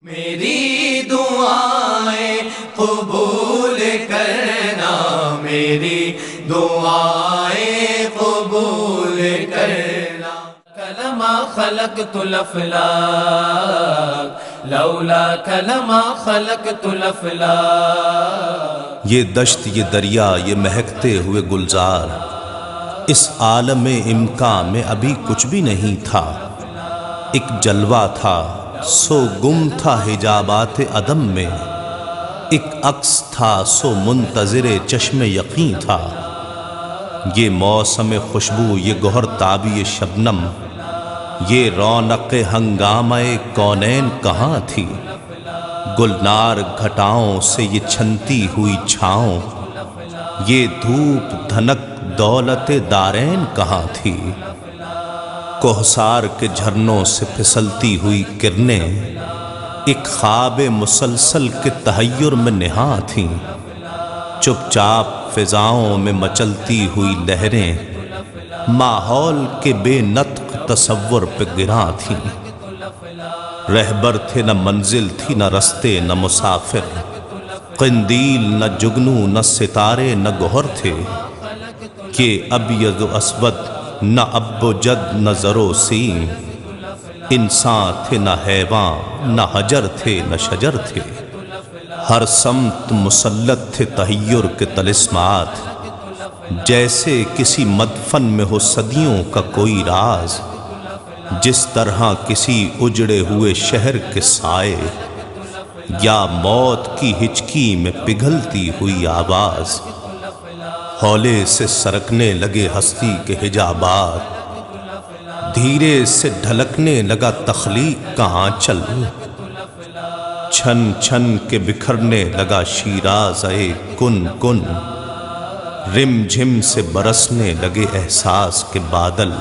میری دعائیں قبول کرنا، میری دعائیں قبول کرنا۔ کلمہ خلقت الافلاک لولا کلمہ خلقت الافلاک۔ یہ دشت، یہ دریا، یہ مہکتے ہوئے گلزار، اس عالم امکان میں ابھی کچھ بھی نہیں تھا۔ ایک جلوہ تھا سو گم تھا حجابات عدم میں، ایک عکس تھا سو منتظر چشم یقین تھا۔ یہ موسم خوشبو، یہ گوہر تابی شبنم، یہ رونق ہنگامہ کونین کہاں تھی؟ گلنار گھٹاؤں سے یہ چھنتی ہوئی چھاؤں، یہ دھوپ دھنک دولت دارین کہاں تھی؟ کوہسار کے جھرنوں سے پھسلتی ہوئی کرنیں ایک خواب مسلسل کے تحیر میں نہاں تھیں۔ چپ چاپ فضاؤں میں مچلتی ہوئی لہریں ماحول کے بے نطق تصور پہ گراں تھیں۔ رہبر تھے نہ منزل تھی، نہ رستے نہ مسافر، قندیل نہ جگنو نہ ستارے نہ گوہر تھے۔ کہ ابیض و اسود نہ اب و جد نہ زر و سیم، انسان تھے نہ حیوان، نہ حجر تھے نہ شجر تھے۔ ہر سمت مسلط تھے تحیر کے طلسمات، جیسے کسی مدفن میں ہو صدیوں کا کوئی راز، جس طرح کسی اجڑے ہوئے شہر کے سائے یا موت کی ہچکی میں پگھلتی ہوئی آواز۔ ہولے سے سرکنے لگے ہستی کے حجابات، دھیرے سے ڈھلکنے لگا تخلیق کا آنچل، چھن چھن کے بکھرنے لگا شیرازے کن کن، رم جھم سے برسنے لگے احساس کے بادل۔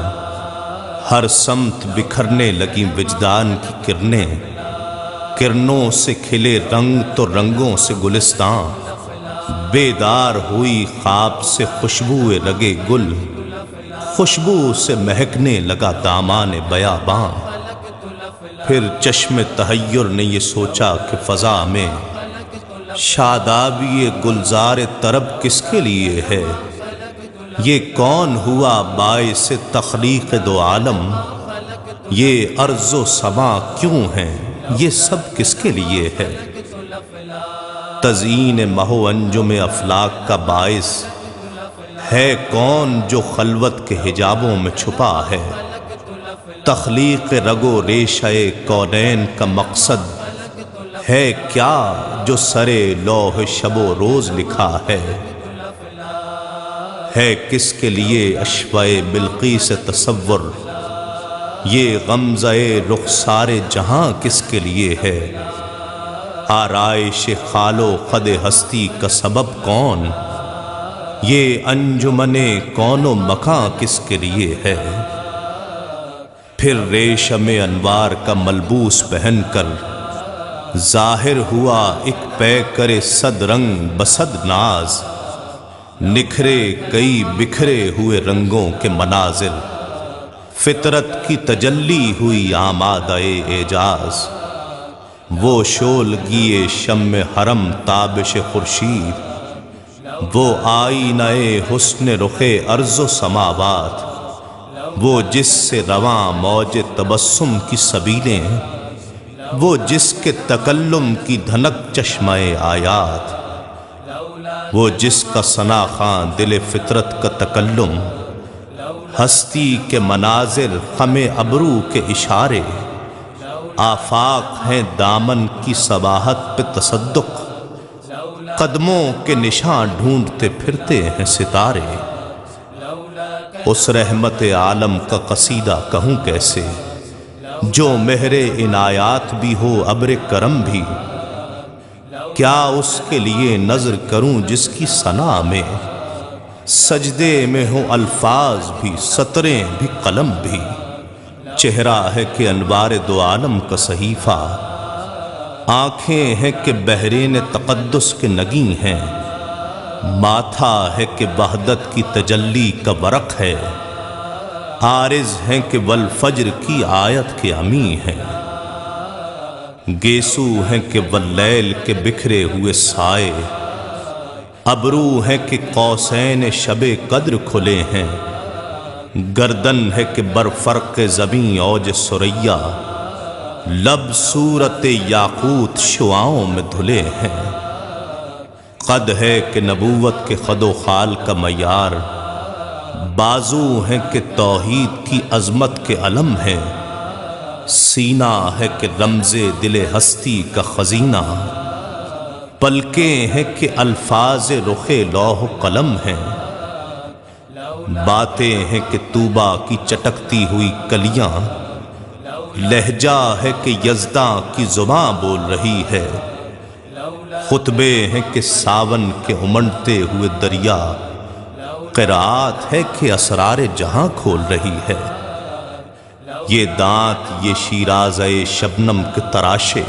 ہر سمت بکھرنے لگی وجدان کی کرنیں، کرنوں سے کھلے رنگ تو رنگوں سے گلستان، بیدار ہوئی خواب سے خوشبو رگے گل، خوشبو سے مہکنے لگا دامان بیاباں۔ پھر چشم تحیر نے یہ سوچا کہ فضا میں شادابی گلزار طرب کس کے لیے ہے؟ یہ کون ہوا باعث تخلیق دو عالم؟ یہ ارض و سما کیوں ہیں؟ یہ سب کس کے لیے ہے؟ تزئین مہ و انجم افلاک کا باعث ہے کون جو خلوت کے حجابوں میں چھپا ہے؟ تخلیق رگ و ریشہ کونین کا مقصد ہے کیا جو سرے لوح شب و روز لکھا ہے؟ کس کے لیے اشوائے بلقیس تصور؟ یہ غمزہ رخسار جہاں کس کے لیے ہے؟ آرائش خال و خد ہستی کا سبب کون؟ یہ انجمن کون و مکاں کس کے لیے ہے؟ پھر ریشم انوار کا ملبوس پہن کر ظاہر ہوا ایک پیکر صد رنگ بصد ناز، نکھرے کئی بکھرے ہوئے رنگوں کے مناظر، فطرت کی تجلی ہوئی آمادہ اعجاز۔ وہ شولگی شم حرم تابش خورشید، وہ آئینہ حسن رخ ارض و سماوات، وہ جس سے رواں موج تبسم کی سبیلیں، وہ جس کے تکلم کی دھنک چشمہ آیات، وہ جس کا ثنا خواں دل فطرت کا تکلم، ہستی کے مناظر خم ابرو کے اشارے، آفاق ہیں دامن کی صباحت پہ تصدق، قدموں کے نشان ڈھونڈتے پھرتے ہیں ستارے۔ اس رحمت عالم کا قصیدہ کہوں کیسے جو مہر عنایات بھی ہو ابر کرم بھی؟ کیا اس کے لیے نظر کروں جس کی ثنا میں سجدے میں ہوں الفاظ بھی سطریں بھی قلم بھی؟ چہرہ ہے کہ انوار دو عالم کا صحیفہ، آنکھیں ہیں کہ بحرین تقدس کے نگیں ہیں، ماتھا ہے کہ وحدت کی تجلی کا ورق ہے، عارض ہیں کہ والفجر کی آیت کے امی ہیں۔ گیسو ہیں کہ واللیل کے بکھرے ہوئے سائے، ابرو ہیں کہ قوسین شب قدر کھلے ہیں، گردن ہے کہ برفرق زمیں اوج سریا، لب صورت یاقوت شعاؤں میں دھلے ہیں، قد ہے کہ نبوت کے خد و خال کا معیار، بازو ہیں کہ توحید کی عظمت کے علم ہیں، سینہ ہے کہ رمز دل ہستی کا خزینہ، پلکیں ہیں کہ الفاظ رخ لوح قلم ہیں، باتیں ہیں کہ طوبا کی چٹکتی ہوئی کلیاں، لہجہ ہے کہ یزداں کی زباں بول رہی ہے، خطبے ہیں کہ ساون کے امنڈتے ہوئے دریا، قرات ہے کہ اسرار جہاں کھول رہی ہے، یہ دانت یہ شیرازہ شبنم کے تراشے،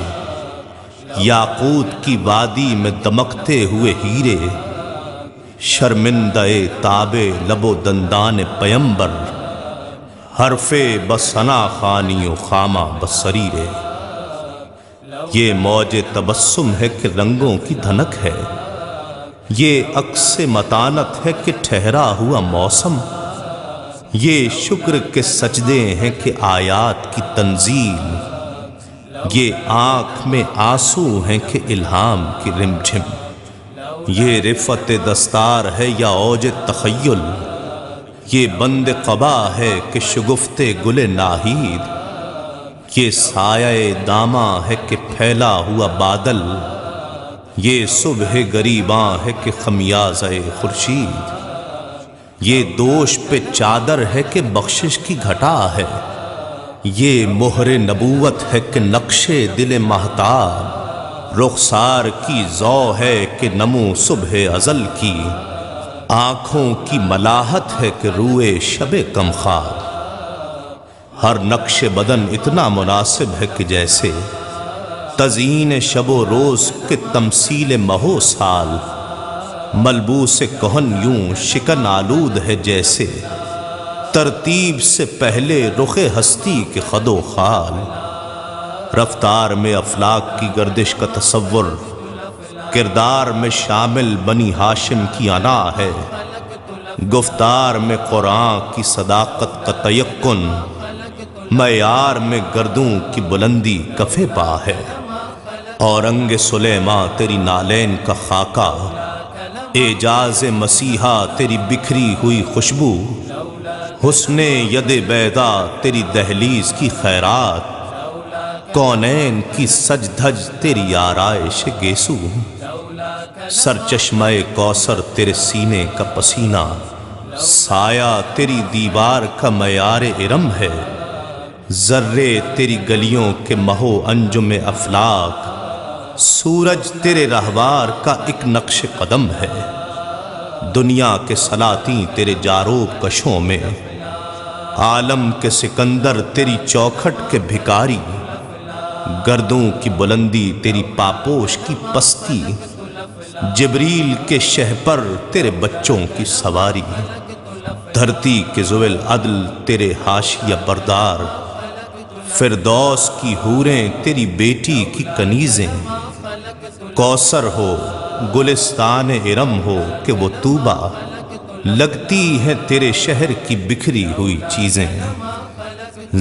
یاقوت کی وادی میں دمکتے ہوئے ہیرے، شرمندہ تابے لب و دندان پیمبر، حرف بسنا خانی و خامہ بسریرے، یہ موج تبسم ہے کہ رنگوں کی دھنک ہے، یہ عکس متانت ہے کہ ٹھہرا ہوا موسم، یہ شکر کے سجدے ہیں کہ آیات کی تنزیل، یہ آنکھ میں آنسو ہیں کہ الہام کی رمجھم، یہ رفت دستار ہے یا اوج تخیل، یہ بند قبا ہے کہ شگفت گل ناہید، یہ سایہ داماں ہے کہ پھیلا ہوا بادل، یہ صبح گریباں ہے کہ خمیازہ خورشید، یہ دوش پہ چادر ہے کہ بخشش کی گھٹا ہے، یہ مہر نبوت ہے کہ نقش دل مہتاب، رخسار کی ضو ہے کہ نمو صبح ازل کی، آنکھوں کی ملاحت ہے کہ روئے شب کم خواب، ہر نقش بدن اتنا مناسب ہے کہ جیسے تزئین شب و روز کے تمثیل مہو سال، ملبوس کہن یوں شکن آلود ہے جیسے ترتیب سے پہلے رخ ہستی کے خد و خال، رفتار میں افلاک کی گردش کا تصور، کردار میں شامل بنی ہاشم کی انا ہے، گفتار میں قرآن کی صداقت کا تیقن، معیار میں گردوں کی بلندی کفے پا ہے، اورنگ سلیماں تیری نالین کا خاکہ، اعجاز مسیحا تیری بکھری ہوئی خوشبو، حسن ید بیدا تیری دہلیز کی خیرات، کونین کی سج دھج تیری آرائش گیسو، سرچشمہ کوثر تیرے سینے کا پسینہ، سایہ تیری دیوار کا معیار ارم ہے، ذرے تیری گلیوں کے مہو انجم افلاک، سورج تیرے رہوار کا ایک نقش قدم ہے، دنیا کے سلاطیں تیرے جاروب کشوں میں، عالم کے سکندر تیری چوکھٹ کے بھکاری، گردوں کی بلندی تیری پاپوش کی پستی، جبریل کے شہ پر تیرے بچوں کی سواری، دھرتی کے ذوال عدل تیرے حاشیہ بردار، فردوس کی حوریں تیری بیٹی کی کنیزیں، کوثر ہو گلستان ارم ہو کہ وہ طوبا، لگتی ہیں تیرے شہر کی بکھری ہوئی چیزیں،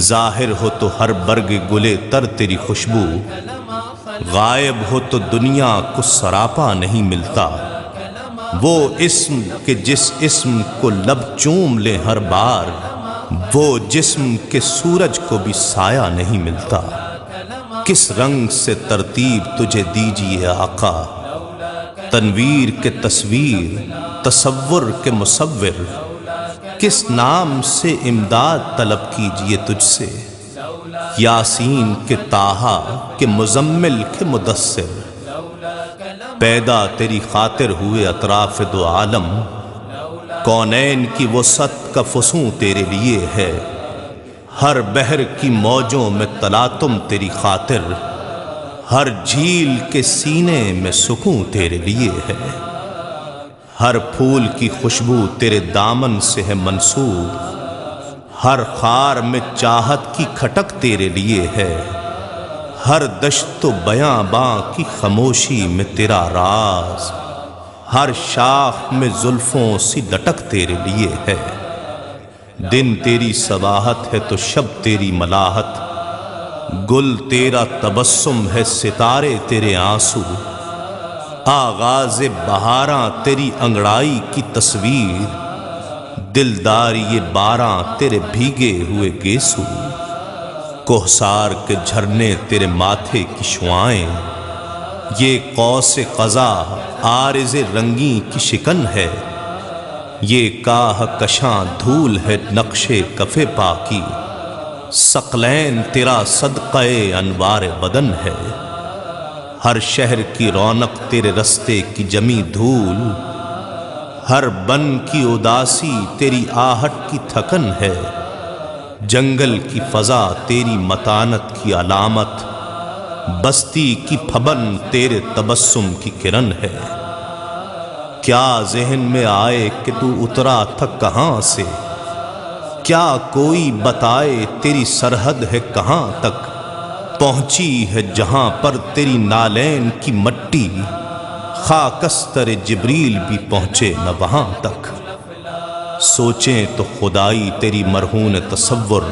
ظاہر ہو تو ہر برگ گلے تر تیری خوشبو، غائب ہو تو دنیا کو سراپا نہیں ملتا، وہ اسم کہ جس اسم کو لب چوم لے ہر بار، وہ جسم کے سورج کو بھی سایہ نہیں ملتا، کس رنگ سے ترتیب تجھے دیجیے آقا، تنویر کے تصویر تصور کے مصور، کس نام سے امداد طلب کیجیے تجھ سے، یاسین کے طٰہٰ کے مزمل کے مدثر، پیدا تیری خاطر ہوئے اطراف دو عالم، کونین کی وسعت کا فسوں تیرے لیے ہے، ہر بحر کی موجوں میں تلاطم تیری خاطر، ہر جھیل کے سینے میں سکون تیرے لیے ہے، ہر پھول کی خوشبو تیرے دامن سے ہے منسوب، ہر خار میں چاہت کی کھٹک تیرے لیے ہے، ہر دشت و بیاں باں کی خاموشی میں تیرا راز، ہر شاخ میں زلفوں سی لٹک تیرے لیے ہے۔ دن تیری صباحت ہے تو شب تیری ملاحت، گل تیرا تبسم ہے ستارے تیرے آنسو، آغاز بہاراں تیری انگڑائی کی تصویر، دلداری یہ باراں تیرے بھیگے ہوئے گیسو، کوہسار کے جھرنے تیرے ماتھے کی شعائیں، یہ قوس قزح عارض رنگیں کی شکن ہے، یہ کاہ کشاں دھول ہے نقش کف پا کی، ثقلین تیرا صدقہ انوار بدن ہے، ہر شہر کی رونق تیرے رستے کی جمی دھول، ہر بن کی اداسی تیری آہٹ کی تھکن ہے، جنگل کی فضا تیری متانت کی علامت، بستی کی پھبن تیرے تبسم کی کرن ہے۔ کیا ذہن میں آئے کہ تو اترا تھا کہاں سے، کیا کوئی بتائے تیری سرحد ہے کہاں تک، پہنچی ہے جہاں پر تیری نالین کی مٹی، خاکستر جبریل بھی پہنچے نہ وہاں تک۔ سوچیں تو خدائی تیری مرہون تصور،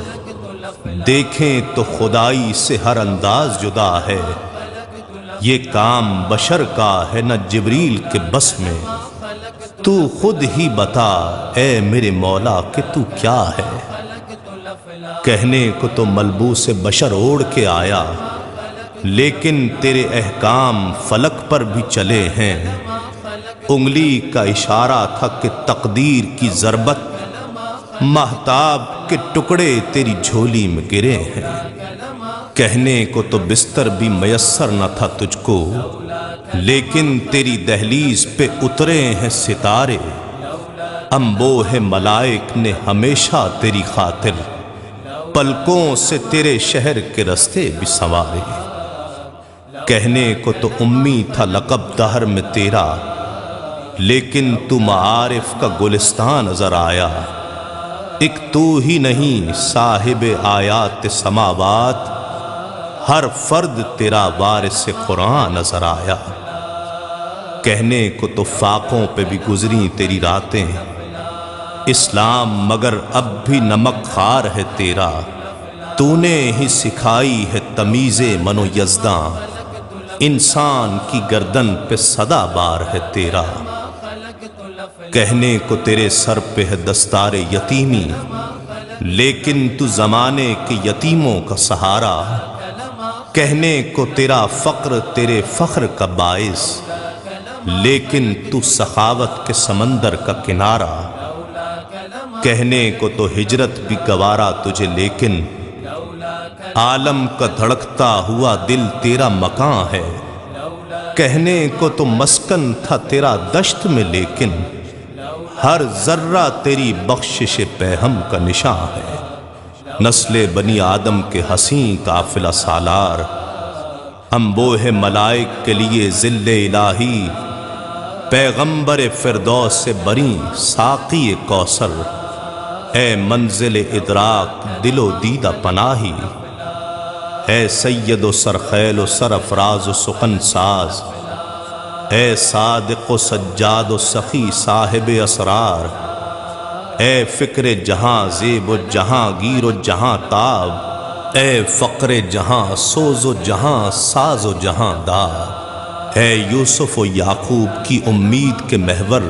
دیکھیں تو خدائی سے ہر انداز جدا ہے، یہ کام بشر کا ہے نہ جبریل کے بس میں، تو خود ہی بتا اے میرے مولا کہ تو کیا ہے۔ کہنے کو تو ملبوس بشر اوڑھ کے آیا، لیکن تیرے احکام فلک پر بھی چلے ہیں، انگلی کا اشارہ تھا کہ تقدیر کی ضربت، مہتاب کے ٹکڑے تیری جھولی میں گرے ہیں۔ کہنے کو تو بستر بھی میسر نہ تھا تجھ کو، لیکن تیری دہلیز پہ اترے ہیں ستارے، انبوہ ملائک نے ہمیشہ تیری خاطر، پلکوں سے تیرے شہر کے رستے بھی سنوارے۔ کہنے کو تو امی تھا لقب دہر میں تیرا، لیکن تو معارف کا گلستان نظر آیا، ایک تو ہی نہیں صاحب آیات سماوات، ہر فرد تیرا وارث قرآن نظر آیا۔ کہنے کو تو فاقوں پہ بھی گزری تیری راتیں، اسلام مگر اب بھی نمک خار ہے تیرا، تو نے ہی سکھائی ہے تمیز من و یزداں، انسان کی گردن پہ صدا بار ہے تیرا۔ کہنے کو تیرے سر پہ ہے دستار یتیمی، لیکن تو زمانے کے یتیموں کا سہارا، کہنے کو تیرا فقر تیرے فخر کا باعث، لیکن تو سخاوت کے سمندر کا کنارہ۔ کہنے کو تو ہجرت بھی گوارا تجھے، لیکن عالم کا دھڑکتا ہوا دل تیرا مکاں ہے۔ کہنے کو تو مسکن تھا تیرا دشت میں، لیکن ہر ذرہ تیری بخشش پیہم کا نشاں ہے۔ نسل بنی آدم کے حسین قافلہ سالار، انبوہ ملائک کے لیے ذل الہی، پیغمبر فردوس سے بری ساقی کوثر، اے منزل ادراک دل و دیدہ پناہی، اے سید و سرخیل و سرفراز و سخن ساز، اے صادق و سجاد و سخی صاحب اسرار، اے فکر جہاں زیب و جہاں گیر و جہاں تاب، اے فقر جہاں سوز و جہاں ساز و جہاں دار، اے یوسف و یعقوب کی امید کے محور،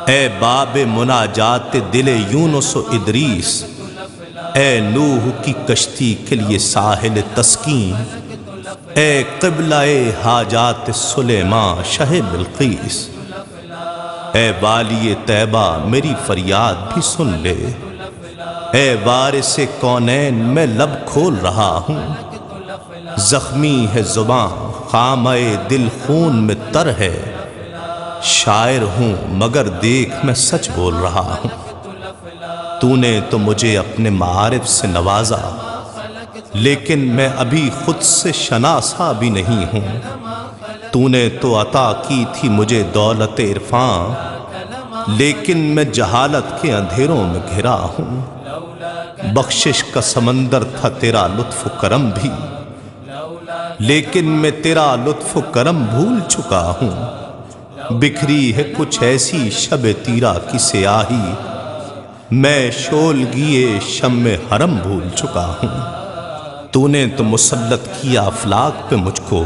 اے باب مناجات دل یونس و ادریس، اے نوح کی کشتی کے لیے ساحل تسکین، اے قبلہ حاجات سلیمان شہ بلقیس، اے والی طیبہ میری فریاد بھی سن لے، اے وارث کونین میں لب کھول رہا ہوں، زخمی ہے زباں خامہ دل خون میں تر ہے، شاعر ہوں مگر دیکھ میں سچ بول رہا ہوں۔ تو نے تو مجھے اپنے معارف سے نوازا، لیکن میں ابھی خود سے شناسا بھی نہیں ہوں۔ تو نے تو عطا کی تھی مجھے دولت عرفان، لیکن میں جہالت کے اندھیروں میں گھرا ہوں۔ بخشش کا سمندر تھا تیرا لطف و کرم بھی، لیکن میں تیرا لطف و کرم بھول چکا ہوں، بکھری ہے کچھ ایسی شب تیرا کی سیاہی، میں شولگیے شم حرم بھول چکا ہوں۔ تو نے تو مسلط کیا افلاک پہ مجھ کو،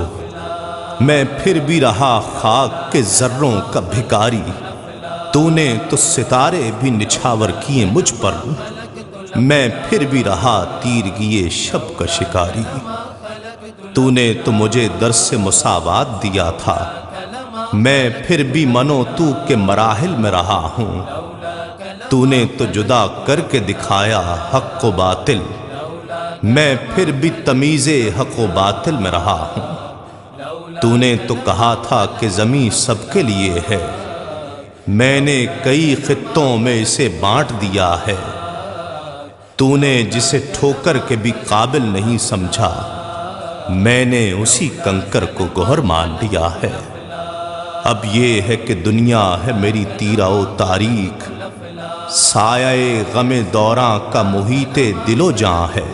میں پھر بھی رہا خاک کے ذروں کا بھکاری، تو نے تو ستارے بھی نچھاور کیے مجھ پر، میں پھر بھی رہا تیرگیے شب کا شکاری۔ تو نے تو مجھے درس مساوات دیا تھا، میں پھر بھی منو تو کے مراحل میں رہا ہوں، تو نے تو جدا کر کے دکھایا حق و باطل، میں پھر بھی تمیز حق و باطل میں رہا ہوں۔ تو نے تو کہا تھا کہ زمین سب کے لیے ہے، میں نے کئی خطوں میں اسے بانٹ دیا ہے، تو نے جسے ٹھوکر کے بھی قابل نہیں سمجھا، میں نے اسی کنکر کو گوہر مان لیا ہے۔ اب یہ ہے کہ دنیا ہے میری تیرہ و تاریک، سایہ غم دوراں کا محیط دل و جاں ہے،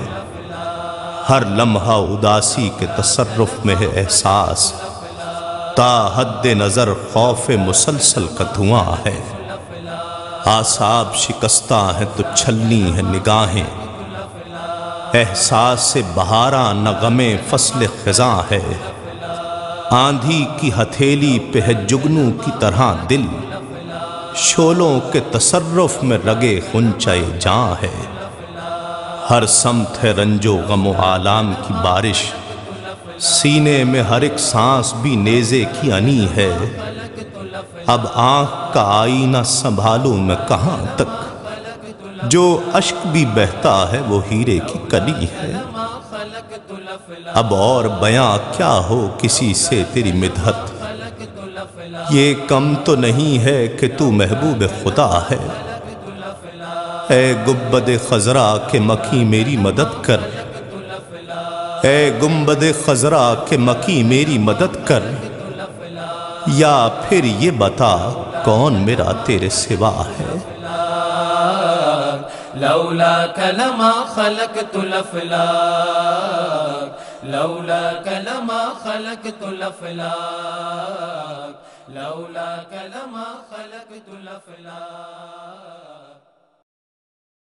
ہر لمحہ اداسی کے تصرف میں ہے احساس، تا حد نظر خوف مسلسل کا دھواں ہے، اعصاب شکستہ ہیں تو چھلنی ہے نگاہیں، احساس سے بہاراں نہ غم فصل خزاں ہے، آندھی کی ہتھیلی پہ ہے جگنو کی طرح دل، شولوں کے تصرف میں رگے خنچے جاں ہے، ہر سمت ہے رنج و غم و آلام کی بارش، سینے میں ہر ایک سانس بھی نیزے کی انی ہے، اب آنکھ کا آئینہ سنبھالوں میں کہاں تک، جو اشک بھی بہتا ہے وہ ہیرے کی کلی ہے، اب اور بیاں کیا ہو کسی سے تیری مدحت، یہ کم تو نہیں ہے کہ تو محبوب خدا ہے، اے گنبد خضرا کہ مکی میری مدد کر، اے گنبد خضرا کہ مکی میری مدد کر، یا پھر یہ بتا کون میرا تیرے سوا ہے۔ لولاک لما خلقت الافلاک، لولاک لما خلقت الافلاک، لولاک لما خلقت الافلاک۔